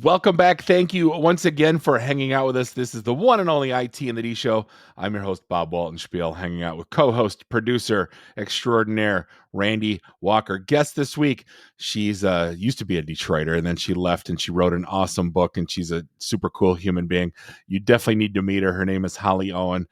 Welcome back. Thank you once again for hanging out with us. This is the one and only IT in the D Show. I'm your host, Bob Waltonspiel, hanging out with co-host, producer extraordinaire, Randy Walker. Guest this week, she's used to be a Detroiter, and then she left and she wrote an awesome book, and she's a super cool human being. You definitely need to meet her. Her name is Holly Owen.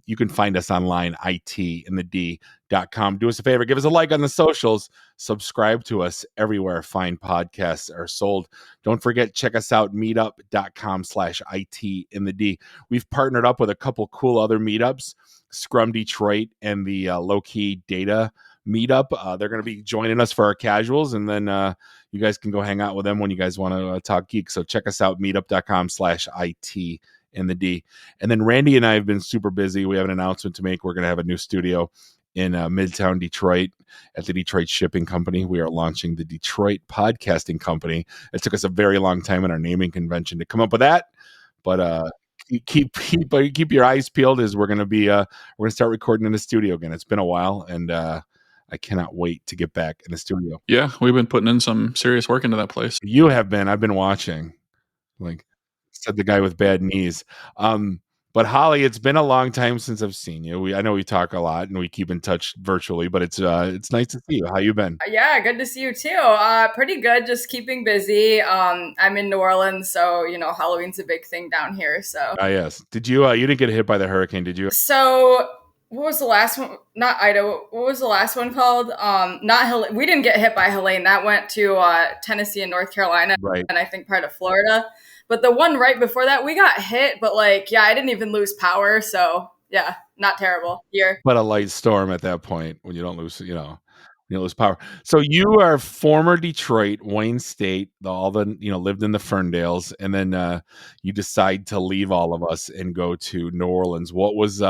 You can find us online, itinthed.com. Do us a favor, give us a like on the socials, subscribe to us everywhere fine podcasts are sold. Don't forget, check us out, meetup.com/IT in the D. We've partnered up with a couple cool other meetups, Scrum Detroit and the Low Key Data meetup. They're going to be joining us for our casuals, and then you guys can go hang out with them when you guys want to talk geek. So check us out, meetup.com/IT in the D. And then Randy and I have been super busy. We have an announcement to make. We're going to have a new studio in Midtown Detroit at the Detroit Shipping Company. We are launching the Detroit Podcasting Company. It took us a very long time in our naming convention to come up with that, but keep your eyes peeled, as we're going to start recording in the studio again. It's been a while, and I cannot wait to get back in the studio. Yeah, we've been putting in some serious work into that place. You have been. I've been watching, like said the guy with bad knees. But Holly, it's been a long time since I've seen you. I know we talk a lot and we keep in touch virtually, but it's nice to see you. How you been? Yeah, good to see you too. Pretty good. Just keeping busy. I'm in New Orleans, so Halloween's a big thing down here. So. Yes. Did you? You didn't get hit by the hurricane, did you? So. What was the last one? Not Ida. What was the last one called? Not Helene. We didn't get hit by Helene. That went to Tennessee and North Carolina, right? And I think part of Florida. But the one right before that, we got hit. But I didn't even lose power. So yeah, not terrible year. But a light storm at that point when you don't lose, you lose power. So you are former Detroit, Wayne State, lived in the Ferndales, and then you decide to leave all of us and go to New Orleans. What was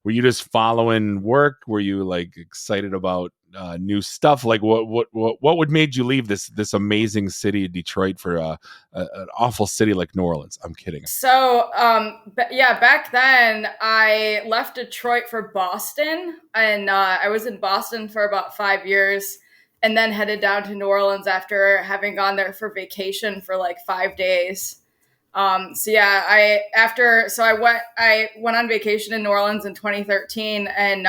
were you just following work? Were you excited about new stuff? What made you leave this amazing city of Detroit for an awful city like New Orleans? I'm kidding. So back then I left Detroit for Boston, and I was in Boston for about 5 years, and then headed down to New Orleans after having gone there for vacation for 5 days. I went on vacation in New Orleans in 2013, and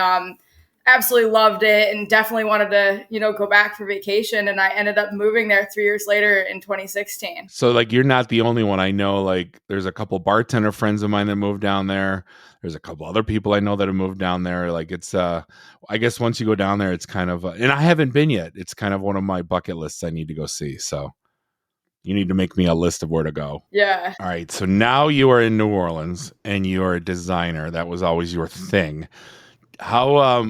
absolutely loved it, and definitely wanted to, go back for vacation. And I ended up moving there 3 years later in 2016. So you're not the only one. I know there's a couple bartender friends of mine that moved down there. There's a couple other people I know that have moved down there. It's I guess once you go down there, it's kind of and I haven't been yet. It's kind of one of my bucket lists I need to go see. So you need to make me a list of where to go. Yeah. All right. So now you are in New Orleans and you're a designer. That was always your thing. How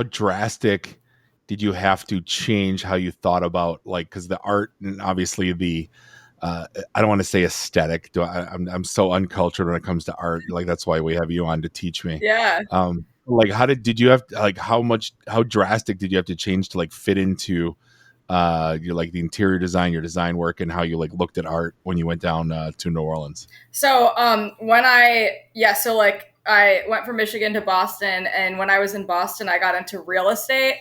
drastic did you have to change how you thought about because the art and obviously the I don't want to say aesthetic. I'm so uncultured when it comes to art. That's why we have you on to teach me. Yeah. How drastic did you have to change to fit into the interior design, your design work, and how you looked at art when you went down to New Orleans? So I went from Michigan to Boston, and when I was in Boston, I got into real estate.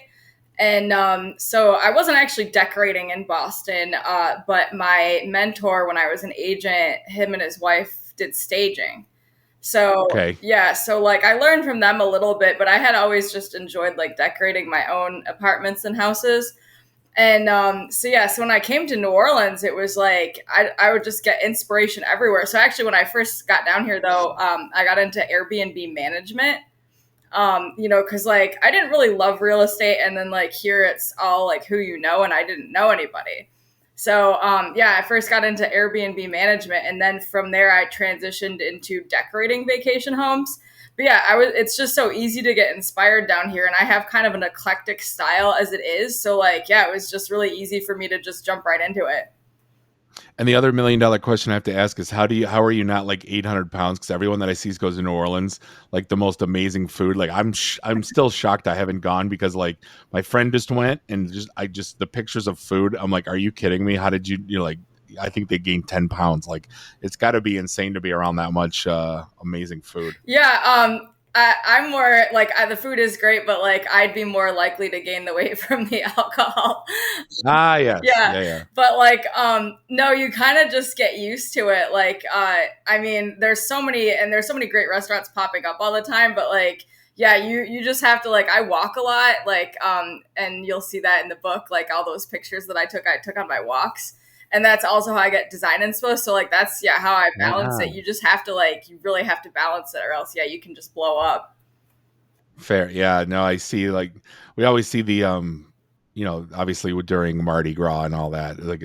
And so I wasn't actually decorating in Boston, but my mentor, when I was an agent, him and his wife did staging. So, okay. Yeah, so I learned from them a little bit, but I had always just enjoyed decorating my own apartments and houses. And so when I came to New Orleans, it was I would just get inspiration everywhere. So actually, when I first got down here, though, I got into Airbnb management, because I didn't really love real estate. And then here it's all who you know, and I didn't know anybody. So I first got into Airbnb management, and then from there I transitioned into decorating vacation homes. But it's just so easy to get inspired down here, and I have kind of an eclectic style as it is. So it was just really easy for me to just jump right into it. And the other $1 million question I have to ask is how are you not 800 pounds? Because everyone that I see goes to New Orleans, the most amazing food. I'm still shocked I haven't gone, because my friend just went, and the pictures of food. I'm are you kidding me? How did you I think they gained 10 pounds. It's got to be insane to be around that much amazing food. Yeah. I'm more like the food is great, but like I'd be more likely to gain the weight from the alcohol. Ah, yes. Yeah. Yeah, yeah. But like no, you kind of just get used to it. Like I mean, there's so many great restaurants popping up all the time, but like yeah, you just have to like I walk a lot, like and you'll see that in the book, like all those pictures that I took on my walks. And that's also how I get design inspo. So like that's how I balance Ah, it. You just have to like you really have to balance it, or else you can just blow up. fair. Yeah, no, I see. Like we always see the obviously during Mardi Gras and all that. Like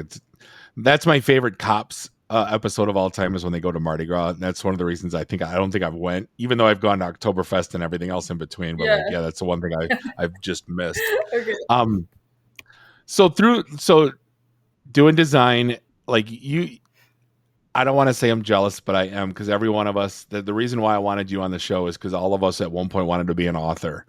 that's my favorite cops episode of all time is when they go to Mardi Gras. And that's one of the reasons I don't think I've went, even though I've gone to Oktoberfest and everything else in between. But Yeah. like, yeah, that's the one thing I've just missed. Okay. Um, so doing design, like I don't want to say I'm jealous, but I am, because every one of us, the reason why I wanted you on the show is because all of us at one point wanted to be an author.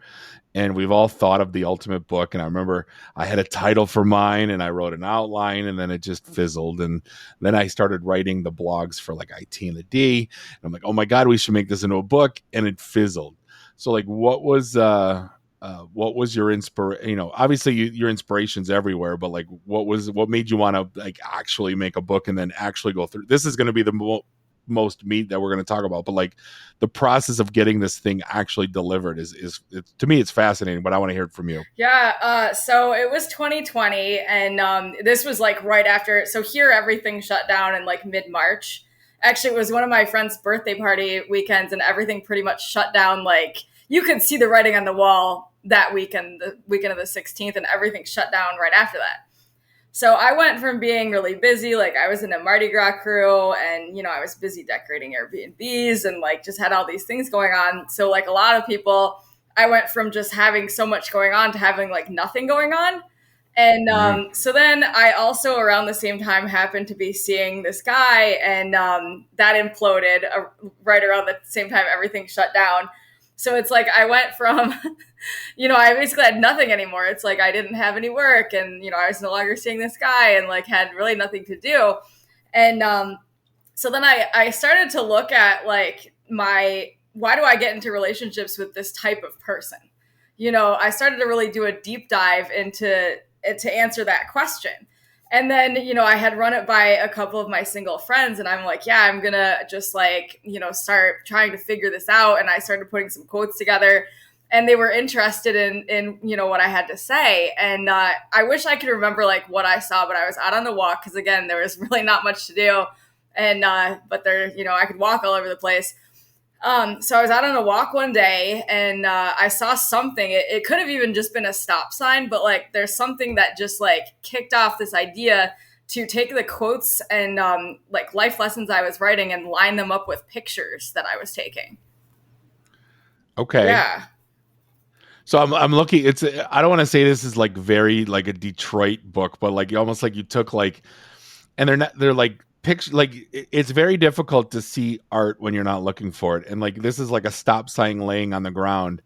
And we've all thought of the ultimate book. And I remember I had a title for mine and I wrote an outline and then it just fizzled. And then I started writing the blogs for like IT and the D. And I'm like, oh my God, we should make this into a book. And it fizzled. So like, what was your inspiration? Obviously your inspiration's everywhere, but like, what made you want to like actually make a book and then actually go through? This is going to be the most meat that we're going to talk about, but like the process of getting this thing actually delivered is to me, it's fascinating, but I want to hear it from you. Yeah. So it was 2020, and this was like right after. So here, everything shut down in like mid March. Actually, it was one of my friend's birthday party weekends, and everything pretty much shut down. Like you could see the writing on the wall that weekend, the weekend of the 16th, and everything shut down right after that. So I went from being really busy, like I was in a Mardi Gras crew, and I was busy decorating Airbnbs and like just had all these things going on. So like a lot of people, I went from just having so much going on to having like nothing going on. And so then I also around the same time happened to be seeing this guy, and that imploded right around the same time everything shut down. So it's like I went from I basically had nothing anymore. It's like I didn't have any work, and I was no longer seeing this guy, and like had really nothing to do. And so then I started to look at like why do I get into relationships with this type of person? I started to really do a deep dive into it to answer that question. And then, I had run it by a couple of my single friends, and I'm like, yeah, I'm going to just like, start trying to figure this out. And I started putting some quotes together, and they were interested in what I had to say. And I wish I could remember like what I saw, but I was out on the walk because again, there was really not much to do. And, but there, I could walk all over the place. So I was out on a walk one day, and I saw something. It could have even just been a stop sign, but like there's something that just like kicked off this idea to take the quotes and like life lessons I was writing and line them up with pictures that I was taking. Okay. Yeah. So I'm looking. I don't want to say this is like very like a Detroit book, but like almost like you took like, and they're like picture, like it's very difficult to see art when you're not looking for it. And like this is like a stop sign laying on the ground,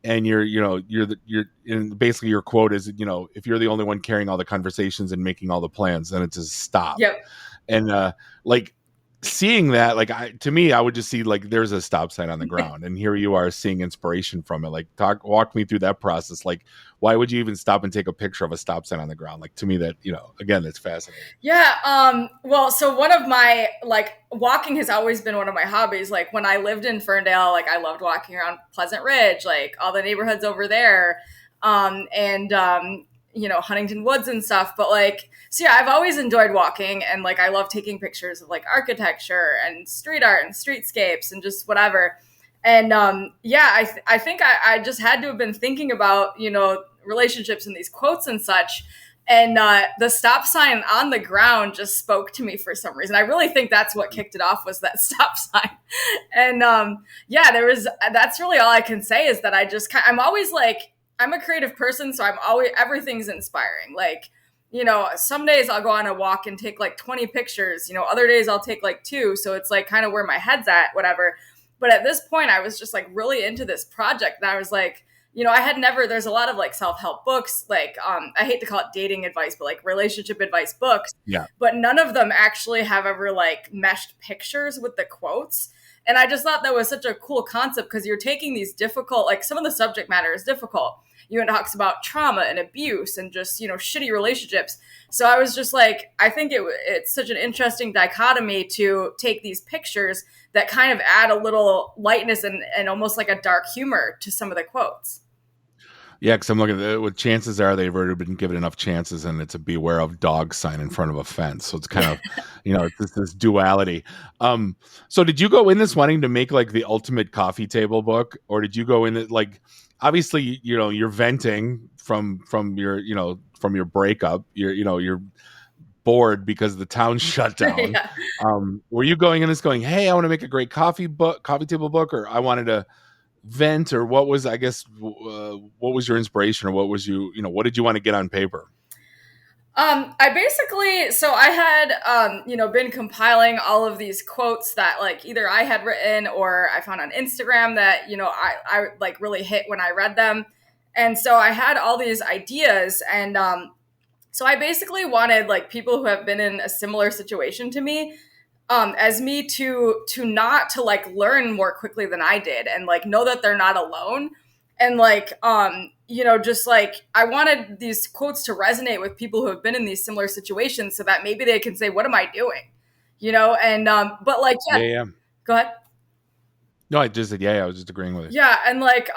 and and basically your quote is, if you're the only one carrying all the conversations and making all the plans, then it's a stop. Yep. And like seeing that, like to me, I would just see like there's a stop sign on the ground, and here you are seeing inspiration from it. Like walk me through that process. Like, why would you even stop and take a picture of a stop sign on the ground? Like to me, that again, that's fascinating. Yeah. Well, so one of my like walking has always been one of my hobbies. Like when I lived in Ferndale, like I loved walking around Pleasant Ridge, like all the neighborhoods over there, and Huntington Woods and stuff. But like, so yeah, I've always enjoyed walking, and like I love taking pictures of like architecture and street art and streetscapes and just whatever. And I think I just had to have been thinking about relationships and these quotes and such. And the stop sign on the ground just spoke to me for some reason. I really think that's what kicked it off, was that stop sign. And that's really all I can say, is that I'm always like, I'm a creative person, so everything's inspiring. Like, some days I'll go on a walk and take like 20 pictures, other days I'll take like 2. So it's like kind of where my head's at, whatever. But at this point I was just like really into this project, and I was like, there's a lot of like self-help books, like, I hate to call it dating advice, but like relationship advice books. Yeah. But none of them actually have ever like meshed pictures with the quotes. And I just thought that was such a cool concept because you're taking these difficult, like some of the subject matter is difficult. It talks about trauma and abuse and just, shitty relationships. So I was just like, I think it's such an interesting dichotomy to take these pictures that kind of add a little lightness and almost like a dark humor to some of the quotes. Yeah, because I'm looking at it, what chances are they've already been given enough chances, and it's a beware of dog sign in front of a fence. So it's kind of, it's this duality. So did you go in this wanting to make like the ultimate coffee table book, or did you go in it like, obviously, you're venting from your, from your breakup, you're bored because the town shut down. Yeah. Were you going in this going, hey, I want to make a great coffee table book, or I wanted to vent, or what was, I guess, what was your inspiration, or what was what did you want to get on paper? I had, been compiling all of these quotes that like either I had written or I found on Instagram that, I like really hit when I read them. And so I had all these ideas, and so I basically wanted like people who have been in a similar situation to me, as me to not to like learn more quickly than I did, and like know that they're not alone. And like, just like I wanted these quotes to resonate with people who have been in these similar situations so that maybe they can say, what am I doing? And, but like, Yeah. Go ahead. No, I just said, I was just agreeing with it. Yeah. And like,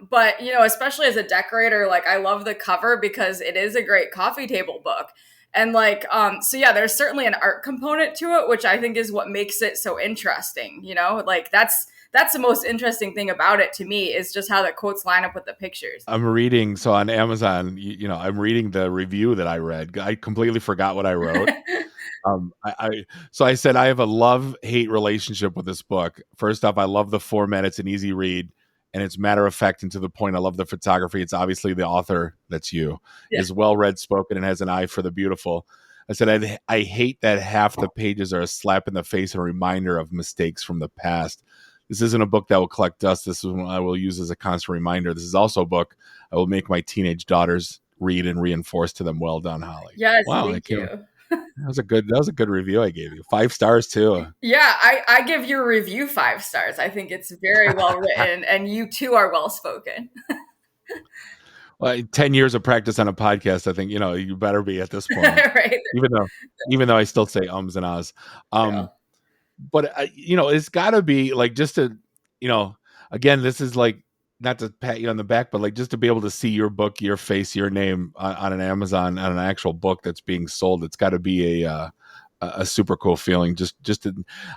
but especially as a decorator, like I love the cover because it is a great coffee table book. And like, there's certainly an art component to it, which I think is what makes it so interesting. Like that's the most interesting thing about it to me, is just how the quotes line up with the pictures. I'm reading, so on Amazon, I'm reading the review that I read. I completely forgot what I wrote. So I said, I have a love-hate relationship with this book. First off, I love the format. It's an easy read, and it's matter of fact and to the point. I love the photography. It's obviously the author, that's you, is well-read, spoken, and has an eye for the beautiful. I said, I hate that half the pages are a slap in the face and a reminder of mistakes from the past. This isn't a book that will collect dust. This is one I will use as a constant reminder. This is also a book I will make my teenage daughters read and reinforce to them. Well done, Holly. Yes, wow, thank you. That was a good review I gave you. 5 stars too. Yeah, I give your review 5 stars. I think it's very well written, and you too are well spoken. Well, 10 years of practice on a podcast, I think you better be at this point. Right. Even though I still say ums and ahs. But it's got to be like, just to again, this is like, not to pat you on the back, but like just to be able to see your book, your face, your name on an Amazon, on an actual book that's being sold. It's got to be a super cool feeling.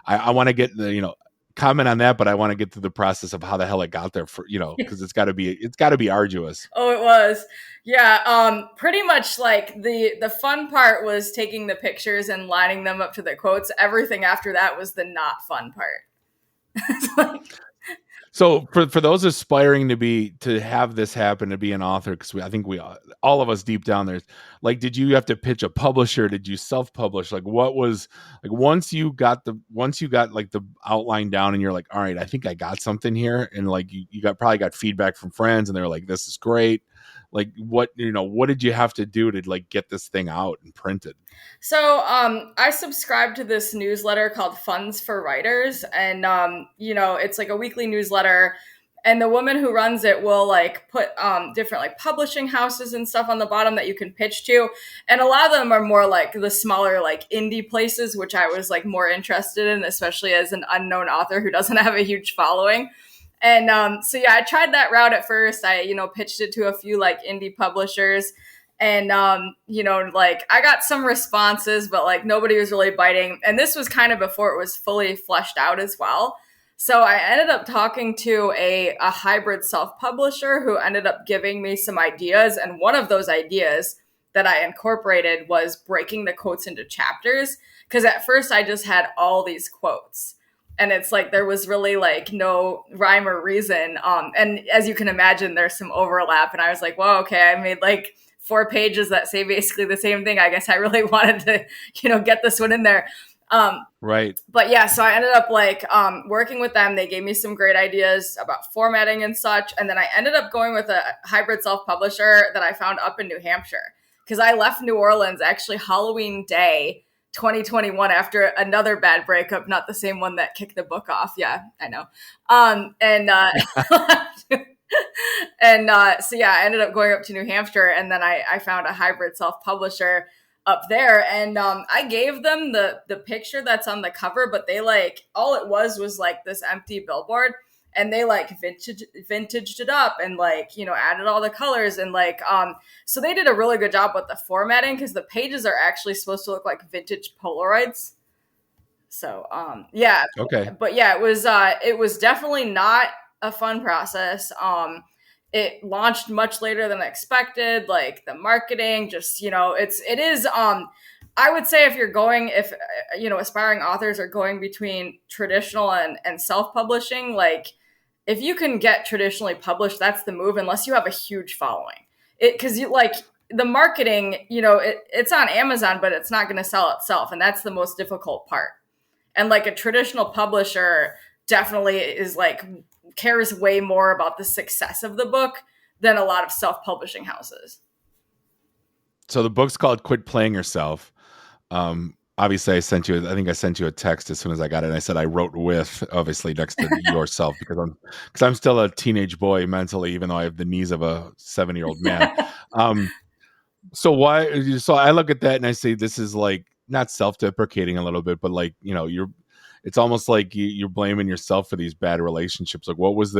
I want to get comment on that, but I want to get to the process of how the hell it got there, for because it's got to be arduous. Oh, it was. Yeah. Pretty much like the fun part was taking the pictures and lining them up to the quotes. Everything after that was the not fun part. So for those aspiring to have this happen, to be an author, because I think all of us deep down there's like, did you have to pitch a publisher? Did you self-publish? Like, what was like, once you got like the outline down and you're like, all right, I think I got something here, and like you probably got feedback from friends and they're like, this is great. Like, what did you have to do to like get this thing out and printed? So I subscribe to this newsletter called Funds for Writers, and it's like a weekly newsletter, and the woman who runs it will like put different like publishing houses and stuff on the bottom that you can pitch to, and a lot of them are more like the smaller like indie places, which I was like more interested in, especially as an unknown author who doesn't have a huge following. And I tried that route at first. I pitched it to a few like indie publishers. And, like I got some responses, but like nobody was really biting. And this was kind of before it was fully fleshed out as well. So I ended up talking to a hybrid self-publisher who ended up giving me some ideas. And one of those ideas that I incorporated was breaking the quotes into chapters. Because at first I just had all these quotes. And it's like there was really like no rhyme or reason. And as you can imagine, there's some overlap. And I was like, well, okay, I made like 4 pages that say basically the same thing. I guess I really wanted to, get this one in there. Right. But yeah, so I ended up like working with them. They gave me some great ideas about formatting and such. And then I ended up going with a hybrid self-publisher that I found up in New Hampshire, because I left New Orleans actually Halloween day 2021 after another bad breakup, not the same one that kicked the book off. Yeah, I know. So yeah, I ended up going up to New Hampshire, and then I found a hybrid self-publisher up there, and I gave them the picture that's on the cover, but they like, all it was like this empty billboard, and they like vintaged it up and like, you know, added all the colors, and like so they did a really good job with the formatting, because the pages are actually supposed to look like vintage Polaroids. So yeah. Okay. But yeah, it was definitely not a fun process. It launched much later than expected. Like the marketing, just, you know, it is. I would say if you know, aspiring authors are going between traditional and self-publishing, like if you can get traditionally published, that's the move, unless you have a huge following. Because you like the marketing, you know, it's on Amazon, but it's not going to sell itself, and that's the most difficult part. And like a traditional publisher definitely is like cares way more about the success of the book than a lot of self-publishing houses. So the book's called Quit Playing Yourself. Obviously I sent you a text as soon as I got it, and I said I wrote with, obviously, next to yourself, because I'm still a teenage boy mentally, even though I have the knees of a 7-year-old man. So I look at that and I say, this is like not self-deprecating a little bit, but like, you know, it's almost like you're blaming yourself for these bad relationships. Like, what was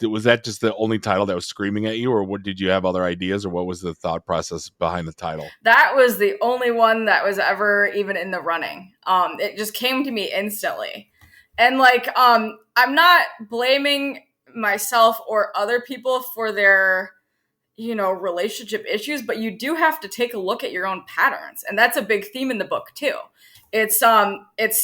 was that just the only title that was screaming at you, or what, did you have other ideas, or what was the thought process behind the title? That was the only one that was ever even in the running. It just came to me instantly. And like, I'm not blaming myself or other people for their, you know, relationship issues, but you do have to take a look at your own patterns. And that's a big theme in the book too. It's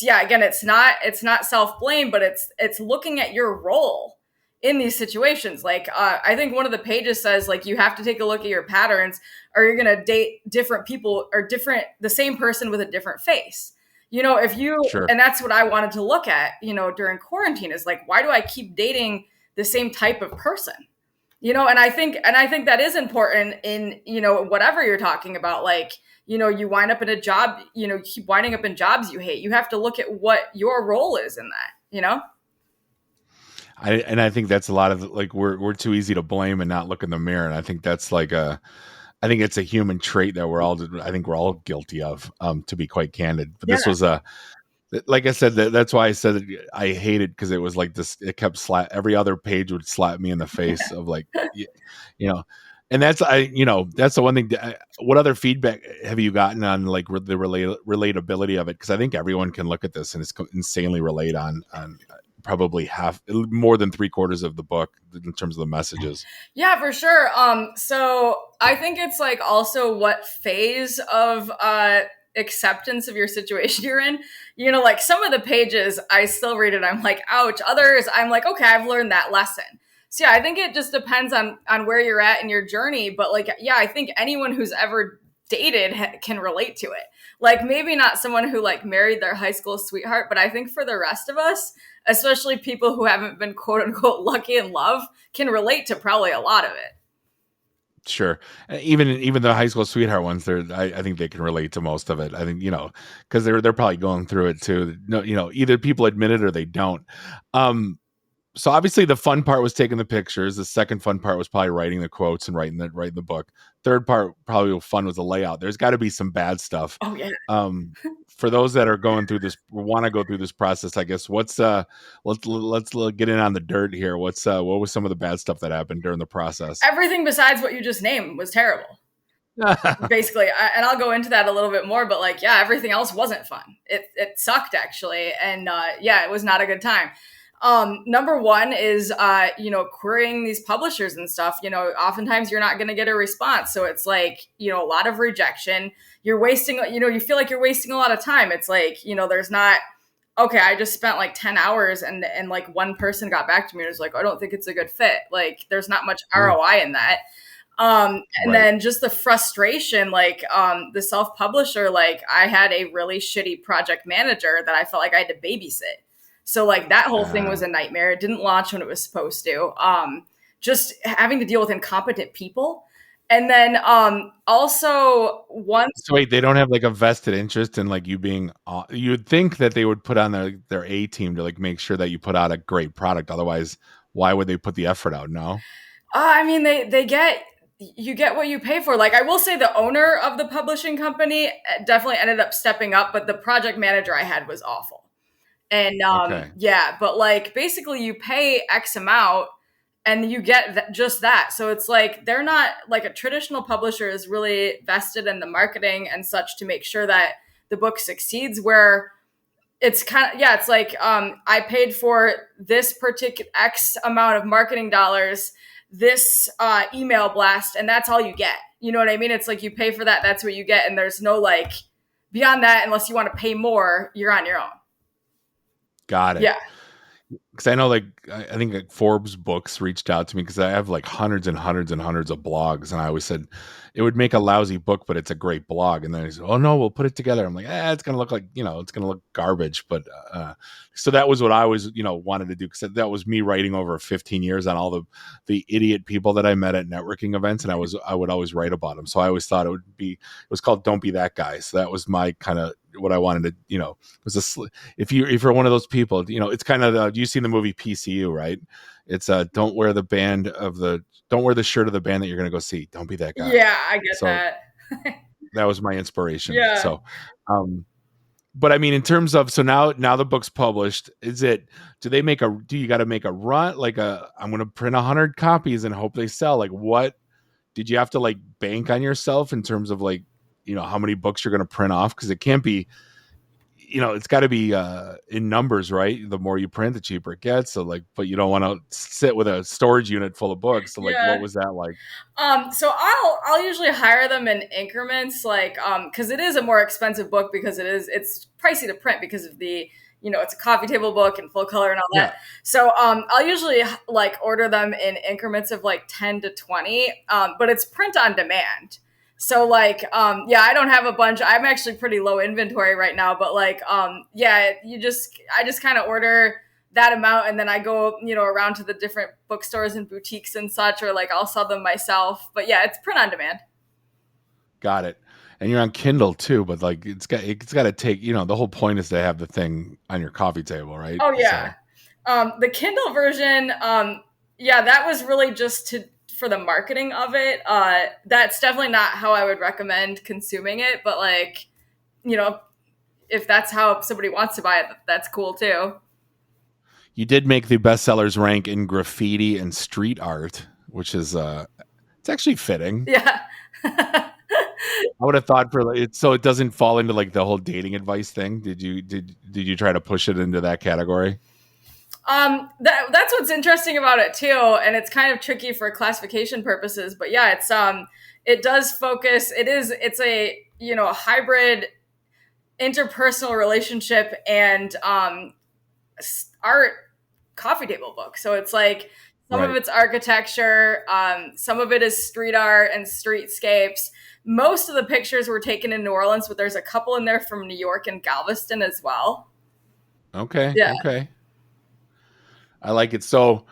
yeah, again, it's not self-blame, but it's looking at your role in these situations. Like, I think one of the pages says, like, you have to take a look at your patterns, or you're going to date different people, or the same person with a different face. You know, Sure. And that's what I wanted to look at, you know, during quarantine, is like, why do I keep dating the same type of person? You know, and I think that is important in, you know, whatever you're talking about. Like, you know, you wind up in a job, you know, you keep winding up in jobs you hate. You have to look at what your role is in that, you know? I think that's a lot of, like, we're too easy to blame and not look in the mirror. And I think that's like I think it's a human trait that I think we're all guilty of, to be quite candid. But This was like I said, that's why I said I hated, because it was like this, it kept every other page would slap me in the face of like, you know, and that's the one thing. What other feedback have you gotten on like the relatability of it? Because I think everyone can look at this and it's insanely relate on probably more than 3/4 of the book in terms of the messages. Yeah, for sure. So I think it's like also what phase of acceptance of your situation you're in. You know, like some of the pages I still read it, I'm like, ouch. Others I'm like, okay, I've learned that lesson. So yeah, I think it just depends on where you're at in your journey. But like, yeah, I think anyone who's ever dated can relate to it. Like maybe not someone who like married their high school sweetheart, but I think for the rest of us, especially people who haven't been quote unquote lucky in love, can relate to probably a lot of it. Sure. Even the high school sweetheart ones, I think they can relate to most of it. I think, you know, because they're probably going through it too. No, you know, either people admit it or they don't. So obviously the fun part was taking the pictures. The second fun part was probably writing the quotes and writing the book. Third part, probably fun, was the layout. There's got to be some bad stuff. Oh yeah. For those that are going through this, want to go through this process, I guess, let's get in on the dirt here. What was some of the bad stuff that happened during the process? Everything besides what you just named was terrible. Basically, and I'll go into that a little bit more, but like, yeah, everything else wasn't fun. It sucked actually. And yeah, it was not a good time. Number one is, you know, querying these publishers and stuff. You know, oftentimes you're not going to get a response. So it's like, you know, a lot of rejection. You're wasting, you know, you feel like you're wasting a lot of time. It's like, you know, there's not, okay, I just spent like 10 hours and like one person got back to me and was like, I don't think it's a good fit. Like there's not much ROI in that. And Right. then just the frustration, like, the self-publisher, like I had a really shitty project manager that I felt like I had to babysit. So like that whole thing was a nightmare. It didn't launch when it was supposed to. Just having to deal with incompetent people. And then also once So wait, they don't have like a vested interest in like you being. You would think that they would put on their A team to like make sure that you put out a great product. Otherwise, why would they put the effort out? No. I mean, they get you get what you pay for. Like I will say, the owner of the publishing company definitely ended up stepping up, but the project manager I had was awful. And Okay. yeah, but like basically you pay X amount and you get just that. So it's like they're not like a traditional publisher is really vested in the marketing and such to make sure that the book succeeds. Where it's kind of, yeah, it's like I paid for this particular X amount of marketing dollars, this email blast, and that's all you get. You know what I mean? It's like you pay for that, that's what you get, and there's no like beyond that unless you want to pay more. You're on your own. Got it. Yeah. Because I know, like, I think like Forbes Books reached out to me because I have like hundreds and hundreds and hundreds of blogs, and I always said it would make a lousy book, but it's a great blog. And then he said, "Oh no, we'll put it together." I'm like, it's gonna look like it's gonna look garbage. But so that was what I was wanted to do because that was me writing over 15 years on all the idiot people that I met at networking events, and I would always write about them. So I always thought it was called "Don't Be That Guy." So that was my kind of what I wanted to was if you're one of those people, it's kind of you've seen the movie PCU, right? It's don't wear the shirt of the band that you're going to go see. Don't be that guy. Yeah, I get So that. that was my inspiration. Yeah. So, but I mean, in terms of, so now the book's published, do you got to make a run? Like I'm going to print 100 copies and hope they sell. Like what did you have to like bank on yourself in terms of like, how many books you're going to print off? Cause it can't be, it's got to be in numbers, right? The more you print, the cheaper it gets. So like, but you don't want to sit with a storage unit full of books. So like, Yeah. what was that like? So I'll usually hire them in increments, like because it is a more expensive book because it's pricey to print because of the it's a coffee table book and full color and all that. Yeah. So I'll usually like order them in increments of like 10 to 20, but it's print on demand. So like, I don't have a bunch. I'm actually pretty low inventory right now, but like, I just kind of order that amount and then I go, around to the different bookstores and boutiques and such, or like I'll sell them myself. But yeah, it's print on demand. Got it. And you're on Kindle too, but like it's got to take, the whole point is to have the thing on your coffee table, right? Oh yeah. So. The Kindle version, that was really just for the marketing of it. That's definitely not how I would recommend consuming it, but like, if that's how somebody wants to buy it, that's cool too. You did make the bestsellers rank in graffiti and street art, which is it's actually fitting. Yeah. I would have thought for it, so it doesn't fall into like the whole dating advice thing. Did you try to push it into that category? That's what's interesting about it too, and it's kind of tricky for classification purposes. But yeah, it's it does focus. It's a a hybrid interpersonal relationship and art coffee table book. So it's like some of it's architecture, some of it is street art and streetscapes. Most of the pictures were taken in New Orleans, but there's a couple in there from New York and Galveston as well. Okay. Yeah. Okay. I like it. So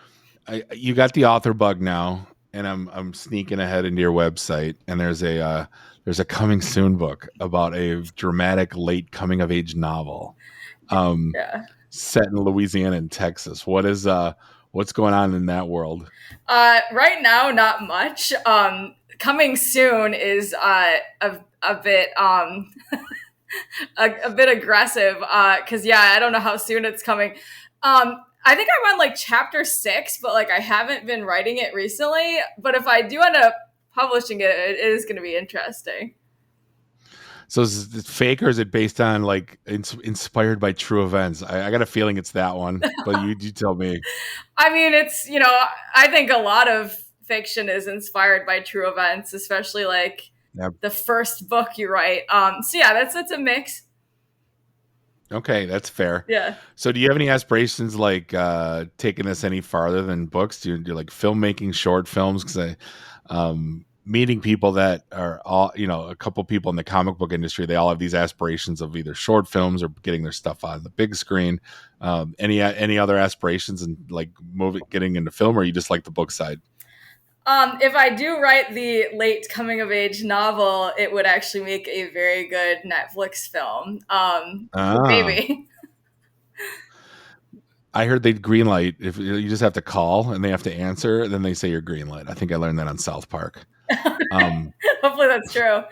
you got the author bug now, and I'm sneaking ahead into your website, and there's a coming soon book about a dramatic late coming of age novel. Set in Louisiana and Texas. What's going on in that world? Right now, not much. Coming soon is a bit a bit aggressive because I don't know how soon it's coming. I think I'm on like chapter 6, but like I haven't been writing it recently. But if I do end up publishing it, it is going to be interesting. So is it fake or is it based on like inspired by true events? I got a feeling it's that one, but you tell me. I mean, it's, I think a lot of fiction is inspired by true events, especially like the first book you write. So yeah, that's a mix. Okay, that's fair. Yeah. So do you have any aspirations like taking this any farther than books? Do you do like filmmaking, short films? Because meeting people that are all, a couple people in the comic book industry, they all have these aspirations of either short films or getting their stuff on the big screen. Any other aspirations and like getting into film, or you just like the book side? If I do write the late coming of age novel, it would actually make a very good Netflix film. Ah. Maybe. I heard they'd greenlight if you just have to call and they have to answer, then they say you're greenlit. I think I learned that on South Park. Hopefully that's true.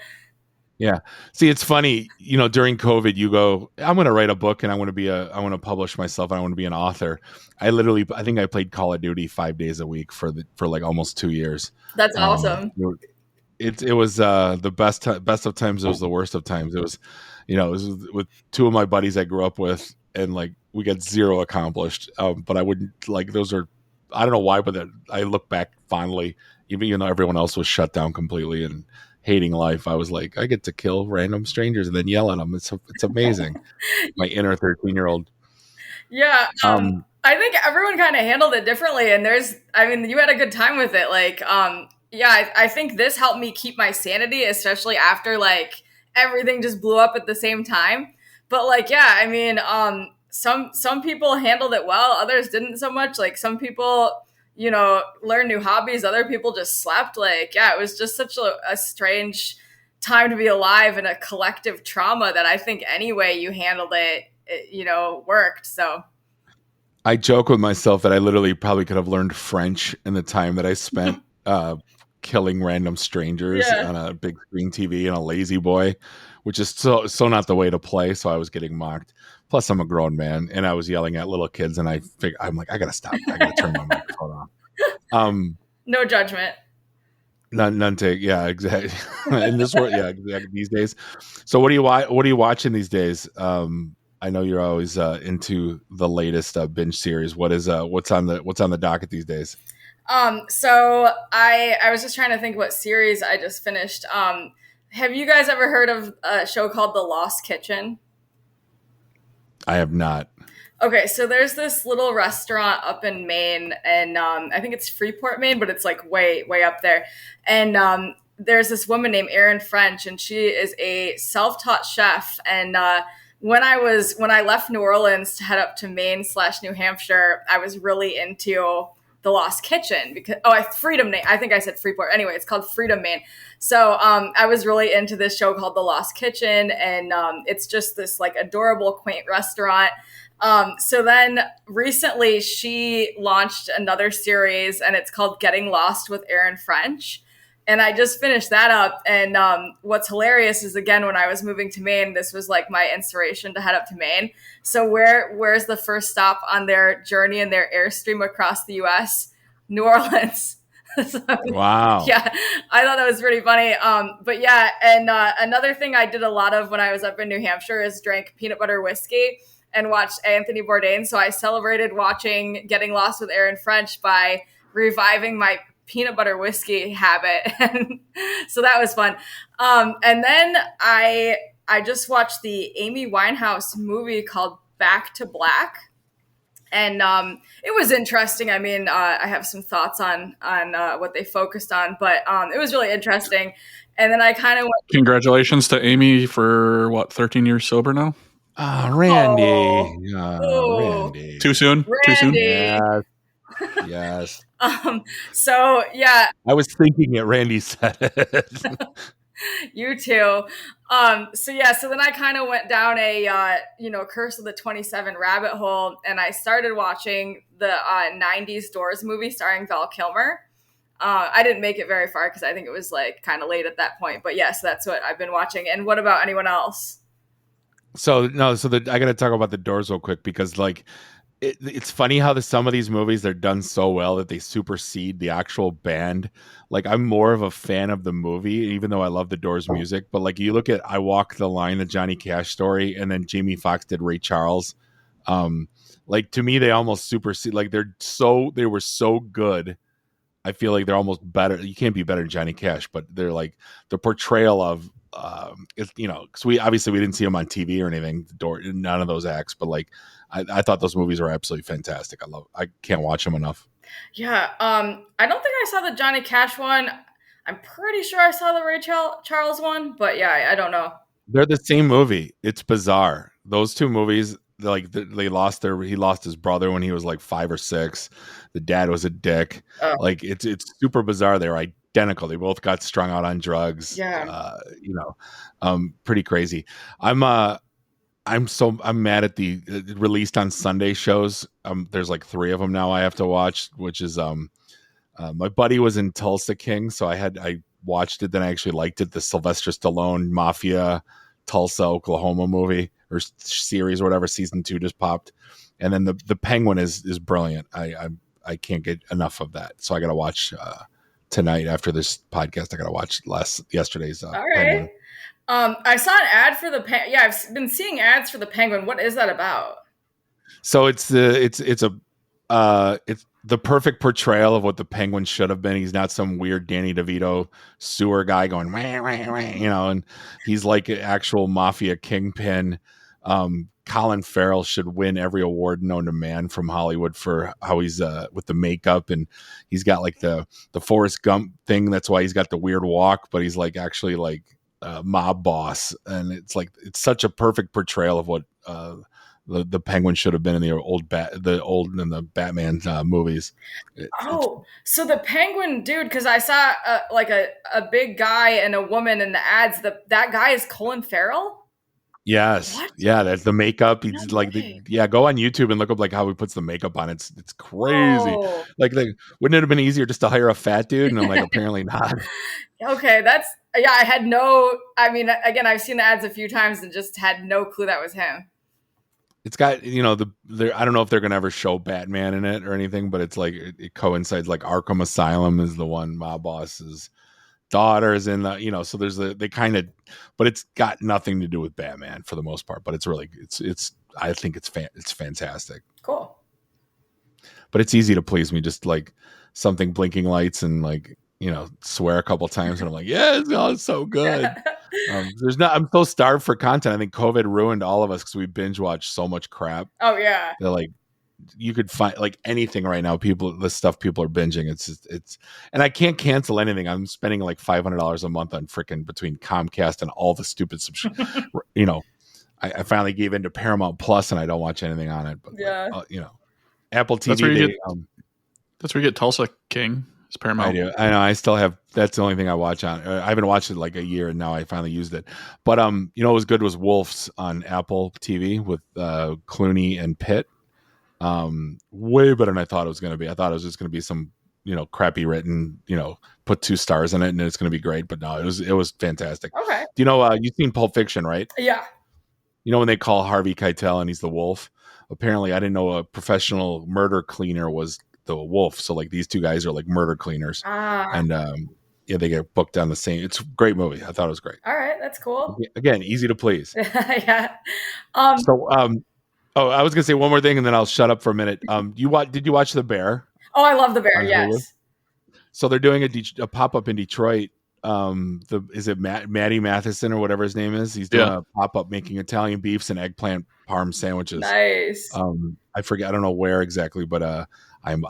Yeah. See, it's funny, during COVID, you go, I'm going to write a book and I want to publish myself. I want to be an author. I think I played Call of Duty 5 days a week for like almost 2 years. That's awesome. It was the best of times. It was the worst of times. It was, it was with two of my buddies I grew up with, and like we got zero accomplished. But I wouldn't like those are, I don't know why, but I look back fondly, even though everyone else was shut down completely and hating life. I was like, I get to kill random strangers and then yell at them. It's amazing. My inner 13-year-old. Yeah. I think everyone kind of handled it differently, and you had a good time with it. Like, yeah, I think this helped me keep my sanity, especially after like everything just blew up at the same time. But like, yeah, some people handled it well, others didn't so much. Like some people, learn new hobbies, other people just slept. Like, yeah, it was just such a strange time to be alive and a collective trauma that I think any way you handled it worked. So I joke with myself that I literally probably could have learned French in the time that I spent killing random strangers on a big screen TV and a lazy boy, which is so not the way to play. So I was getting mocked. Plus, I'm a grown man, and I was yelling at little kids, and I'm like, I gotta stop. I gotta turn my microphone off. No judgment. None take. Yeah, exactly. In this world, yeah, exactly. These days. So what are you watching these days? I know you're always into the latest binge series. What's on the docket these days? So I was just trying to think what series I just finished. Have you guys ever heard of a show called The Lost Kitchen? I have not. Okay, so there's this little restaurant up in Maine, and I think it's Freeport, Maine, but it's like way, way up there. And there's this woman named Erin French, and she is a self-taught chef. And when I left New Orleans to head up to Maine / New Hampshire, I was really into The Lost Kitchen because Freedom, I think I said Freeport. Anyway, it's called Freedom, Maine. So I was really into this show called The Lost Kitchen, and it's just this like adorable, quaint restaurant. So then recently she launched another series, and it's called Getting Lost with Erin French. And I just finished that up. And what's hilarious is, again, when I was moving to Maine, this was like my inspiration to head up to Maine. So where's the first stop on their journey and their airstream across the U.S.? New Orleans. So, wow. Yeah, I thought that was pretty funny. But yeah, and another thing I did a lot of when I was up in New Hampshire is drank peanut butter whiskey and watched Anthony Bourdain. So I celebrated watching Getting Lost with Erin French by reviving my peanut butter whiskey habit. And so that was fun. And then I just watched the Amy Winehouse movie called Back to Black. And it was interesting. I mean, I have some thoughts on what they focused on, but it was really interesting. And then I kind of went. Congratulations to Amy for 13 years sober now. Randy. Randy. Too soon? Randy. Too soon? Yes. So yeah. I was thinking it. Randy said it. You too. So then I kind of went down a Curse of the 27 rabbit hole, and I started watching the 90s Doors movie starring Val Kilmer. I didn't make it very far because I think it was like kind of late at that point. But yes, that's what I've been watching. And what about anyone else? I got to talk about the Doors real quick because like it's funny how some of these movies they're done so well that they supersede the actual band. Like I'm more of a fan of the movie, even though I love the Doors music. But like you look at I Walk the Line, the Johnny Cash story, and then Jamie Foxx did Ray Charles. Like to me, they almost supersede. Like they were so good. I feel like they're almost better. You can't be better than Johnny Cash, but they're like the portrayal of because we didn't see them on TV or anything. None of those acts, but like I thought those movies were absolutely fantastic. I can't watch them enough. Yeah, I don't think I saw the Johnny Cash one. I'm pretty sure I saw the Ray Charles one, but yeah, I don't know. They're the same movie. It's bizarre. Those two movies they lost he lost his brother when he was like 5 or 6. The dad was a dick. Oh, Like it's super bizarre. They're identical. They both got strung out on drugs. yeah. Pretty crazy. I'm mad at the released on Sunday shows. There's like 3 of them now I have to watch, which is my buddy was in Tulsa King, so I watched it. Then I actually liked it. The Sylvester Stallone Mafia Tulsa, Oklahoma movie or series or whatever. Season 2 just popped, and then the Penguin is brilliant. I can't get enough of that, so I got to watch tonight after this podcast. I got to watch yesterday's All right. Penguin. I saw an ad for the yeah. I've been seeing ads for the Penguin. What is that about? So it's the perfect portrayal of what the Penguin should have been. He's not some weird Danny DeVito sewer guy going, wah, wah, wah, and he's like an actual mafia kingpin. Colin Farrell should win every award known to man from Hollywood for how he's with the makeup, and he's got like the Forrest Gump thing. That's why he's got the weird walk, but he's like actually like mob boss, and it's such a perfect portrayal of what the Penguin should have been in the old Batman movies. So the Penguin dude, because I saw like a big guy and a woman in the ads. That guy is Colin Farrell. Yes, what? Yeah, that's the makeup. He's No like, way. go on YouTube and look up like how he puts the makeup on. It's crazy. Oh. Like, wouldn't it have been easier just to hire a fat dude? And I'm like, apparently not. Okay, I had no. I mean, again, I've seen the ads a few times and just had no clue that was him. It's got I don't know if they're gonna ever show Batman in it or anything, but it's like it coincides. Like Arkham Asylum is the one mob boss's daughter is in the so there's they kind of, but it's got nothing to do with Batman for the most part. But it's really it's I think it's fantastic. Cool. But it's easy to please me, just like something blinking lights and like swear a couple times and I'm like, yeah, it's so good. I'm so starved for content. I think COVID ruined all of us because we binge watch so much crap. Oh yeah. They're like, you could find like anything right now. The stuff people are binging. It's and I can't cancel anything. I'm spending like $500 a month on freaking between Comcast and all the stupid I finally gave into Paramount Plus and I don't watch anything on it. But yeah, Apple TV. That's where you get Tulsa King. It's Paramount. I do. I know. I still have. That's the only thing I watch on. I haven't watched it like a year, and now I finally used it. But what was good was Wolves on Apple TV with Clooney and Pitt. Way better than I thought it was going to be. I thought it was just going to be some crappy written. Put 2 stars in it, and it's going to be great. But no, it was fantastic. Okay. Do you've seen Pulp Fiction, right? Yeah. When they call Harvey Keitel and he's the wolf. Apparently, I didn't know a professional murder cleaner was the wolf. So like these 2 guys are like murder cleaners, and they get booked on the same. It's a great movie. I thought it was great. All right, that's cool. Again, easy to please. Yeah. So I was gonna say one more thing, and then I'll shut up for a minute. Did you watch The Bear? Oh, I love The Bear. Yes. Hulu? So they're doing a pop up in Detroit. Is it Matty Matheson or whatever his name is? He's doing a pop up making Italian beefs and eggplant parm sandwiches. Nice. I forget. I don't know where exactly, but I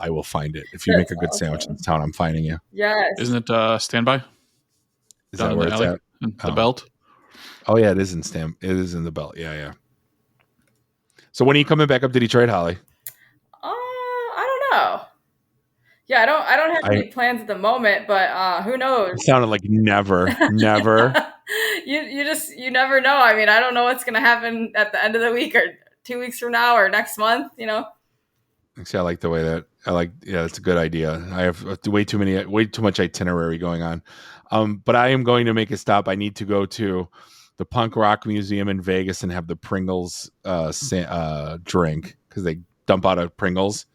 will find it. If you make a good sandwich in this town, I'm finding you. Yes. Isn't it Standby? Is that where it's at? The Belt? Oh yeah, it is in It is in the Belt. Yeah. So when are you coming back up to Detroit, Holly? I don't know. Yeah, I don't have any plans at the moment, but who knows? It sounded like never. You never know. I mean, I don't know what's gonna happen at the end of the week or 2 weeks from now or next month. Actually, I like the way that that's a good idea. I have way too much itinerary going on. But I am going to make a stop. I need to go to the Punk Rock Museum in Vegas and have the Pringles drink, because they dump out of Pringles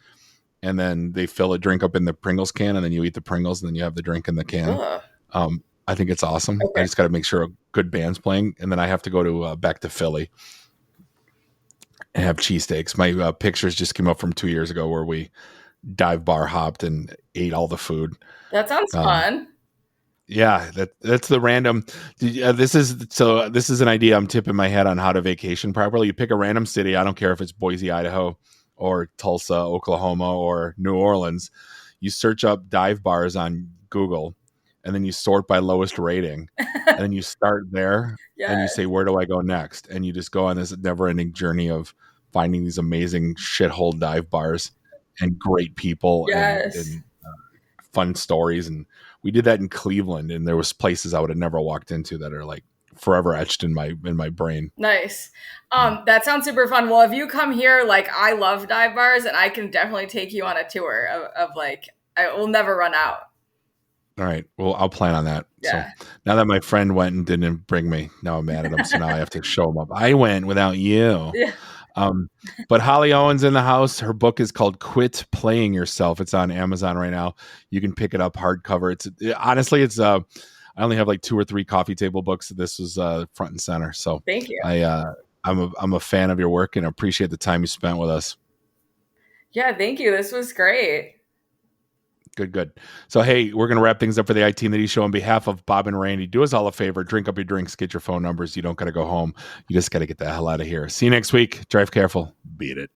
and then they fill a drink up in the Pringles can, and then you eat the Pringles and then you have the drink in the can. I think it's awesome. Okay. I just got to make sure a good band's playing, and then I have to go to back to Philly and have cheesesteaks. My pictures just came up from 2 years ago where we dive bar hopped and ate all the food. That sounds fun. Yeah, that's the random. This is an idea I'm tipping my head on how to vacation properly. You pick a random city. I don't care if it's Boise, Idaho, or Tulsa, Oklahoma, or New Orleans. You search up dive bars on Google, and then you sort by lowest rating, and then you start there, and you say, where do I go next? And you just go on this never-ending journey of finding these amazing shithole dive bars and great people Yes. and fun stories. And we did that in Cleveland, and there was places I would have never walked into that are like forever etched in my brain. Nice. That sounds super fun. Well, if you come here, like I love dive bars, and I can definitely take you on a tour of like I will never run out. All right. Well, I'll plan on that. Yeah. So now that my friend went and didn't bring me, now I'm mad at him. So now I have to show him up. I went without you. Yeah. But Holly Owen's in the house. Her book is called Quit Playing Yourself. It's on Amazon right now. You can pick it up hardcover. Honestly, I only have like 2 or 3 coffee table books. This was front and center. So Thank you. I'm a fan of your work and appreciate the time you spent with us. Yeah, thank you. This was great. Good. So, hey, we're going to wrap things up for the IT and the D show. On behalf of Bob and Randy, do us all a favor. Drink up your drinks. Get your phone numbers. You don't got to go home. You just got to get the hell out of here. See you next week. Drive careful. Beat it.